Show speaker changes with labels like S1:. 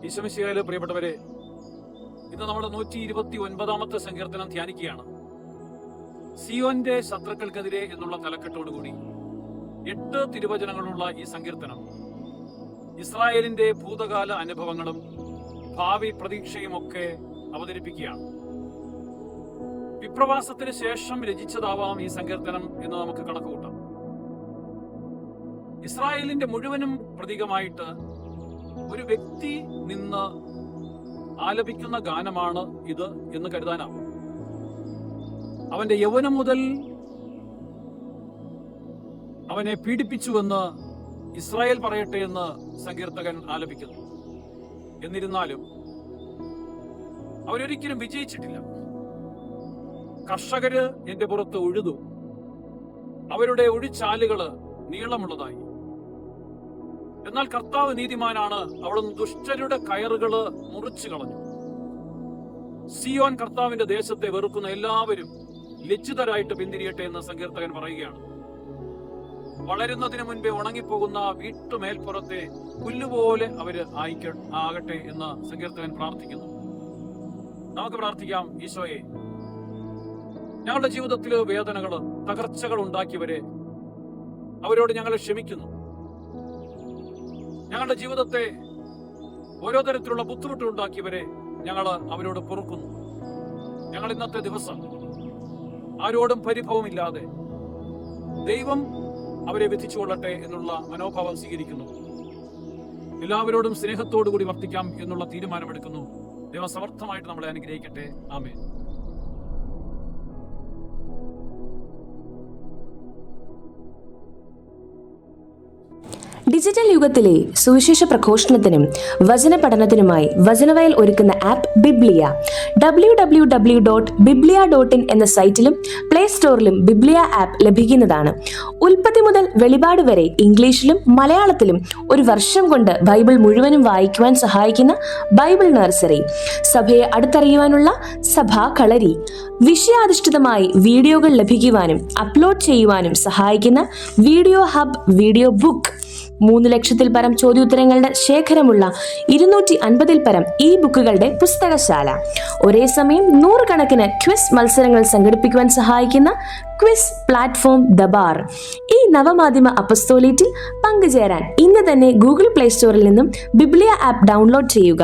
S1: ഈശോമിശിഹായിലെ പ്രിയപ്പെട്ടവരെ, ഇന്ന് നമ്മുടെ 129 സങ്കീർത്തനം ധ്യാനിക്കുകയാണ്. സിയോന്റെ ശത്രുക്കൾക്കെതിരെ എന്നുള്ള തലക്കെട്ടോടുകൂടി 8 തിരുവചനങ്ങളുള്ള ഈ സങ്കീർത്തനം ഇസ്രായേലിന്റെ ഭൂതകാല അനുഭവങ്ങളും ഭാവി പ്രതീക്ഷയുമൊക്കെ അവതരിപ്പിക്കുകയാണ്. വിപ്രവാസത്തിന് ശേഷം രചിച്ചതാവാം ഈ സങ്കീർത്തനം എന്ന് നമുക്ക് കണക്കുകൂട്ടാം. ഇസ്രായേലിന്റെ മുഴുവനും പ്രതീകമായിട്ട് ഒരു വ്യക്തി നിന്ന് ആലപിക്കുന്ന ഗാനമാണ് ഇത് എന്ന് കരുതാനാവും. അവന്റെ യൗവനം മുതൽ അവനെ പീഡിപ്പിച്ചുവെന്ന് ഇസ്രായേൽ പറയട്ടെ എന്ന് സങ്കീർത്തകൻ ആലപിക്കുന്നു. എന്നിരുന്നാലും അവരൊരിക്കലും വിജയിച്ചിട്ടില്ല. കർഷകര് എന്റെ പുറത്ത് ഉഴുതു, അവരുടെ ഒഴിച്ചാലുകള് നീളമുള്ളതായി. എന്നാൽ കർത്താവ് നീതിമാനാണ്, അവിടുന്ന് ദുഷ്ടരുടെ കയറുകള് മുറിച്ചു കളഞ്ഞു. സിയോൻ കർത്താവിന്റെ ദേശത്തെ വെറുക്കുന്ന എല്ലാവരും ലജ്ജിതരായിട്ട് പിന്തിരിയട്ടെ എന്ന് സങ്കീർത്തകൻ പറയുകയാണ്. വളരുന്നതിന് മുൻപേ ഉണങ്ങിപ്പോകുന്ന വീട്ടുമേൽപ്പുറത്തെ പുല്ലുപോലെ അവര് ആകട്ടെ എന്ന് സങ്കീർത്തകൻ പ്രാർത്ഥിക്കുന്നു. നമുക്ക് പ്രാർത്ഥിക്കാം. ഈശോയെ, ഞങ്ങളുടെ ജീവിതത്തില് വേദനകള്, തകർച്ചകൾ ഉണ്ടാക്കിയവരെ അവരോട് ഞങ്ങൾ ക്ഷമിക്കുന്നു. ഞങ്ങളുടെ ജീവിതത്തെ ഓരോ തരത്തിലുള്ള ബുദ്ധിമുട്ടുണ്ടാക്കിയവരെ ഞങ്ങൾ അവരോട് പൊറുക്കുന്നു. ഞങ്ങൾ ഇന്നത്തെ ദിവസം ആരോടും പരിഭവമില്ലാതെ ദൈവം അവരെ വിധിച്ചുകൊള്ളട്ടെ എന്നുള്ള മനോഭാവം സ്വീകരിക്കുന്നു. എല്ലാവരോടും സ്നേഹത്തോടു കൂടി വർത്തിക്കാം എന്നുള്ള തീരുമാനമെടുക്കുന്നു. ദൈവം സമർത്ഥമായിട്ട് നമ്മളെ അനുഗ്രഹിക്കട്ടെ. ആമേൻ.
S2: ഡിജിറ്റൽ യുഗത്തിലെ സുവിശേഷ പ്രഘോഷണത്തിനും വചന പഠനത്തിനുമായി വചനവയൽ ഒരുക്കുന്ന ആപ്പ് ബിബ്ലിയ. www.biblia.in എന്ന സൈറ്റിലും പ്ലേ സ്റ്റോറിലും ബിബ്ലിയ ആപ്പ് ലഭിക്കുന്നതാണ്. ഉൽപ്പത്തി മുതൽ വെളിപാട് വരെ ഇംഗ്ലീഷിലും മലയാളത്തിലും ഒരു വർഷം കൊണ്ട് ബൈബിൾ മുഴുവനും വായിക്കുവാൻ സഹായിക്കുന്ന ബൈബിൾ നഴ്സറി, സഭയെ അടുത്തറിയുവാനുള്ള സഭാ കളരി, വിഷയാധിഷ്ഠിതമായി വീഡിയോകൾ ലഭിക്കുവാനും അപ്ലോഡ് ചെയ്യുവാനും സഹായിക്കുന്ന വീഡിയോ ഹബ്, വീഡിയോ ബുക്ക്, 3 ലക്ഷത്തിൽ പരം ചോദ്യോത്തരങ്ങളുടെ ശേഖരമുള്ള 250 പരം ഈ ബുക്കുകളുടെ പുസ്തകശാല, ഒരേ സമയം 100 കണക്കിന് ക്വിസ് മത്സരങ്ങൾ സംഘടിപ്പിക്കുവാൻ സഹായിക്കുന്ന ക്വിസ് പ്ലാറ്റ്ഫോം ദബാർ. ഈ നവമാധ്യമ അപ്പസ്തോലേറ്റിൽ പങ്കുചേരാൻ ഇന്ന് തന്നെ ഗൂഗിൾ പ്ലേ സ്റ്റോറിൽ നിന്നും ബിബ്ലിയ ആപ്പ് ഡൗൺലോഡ് ചെയ്യുക.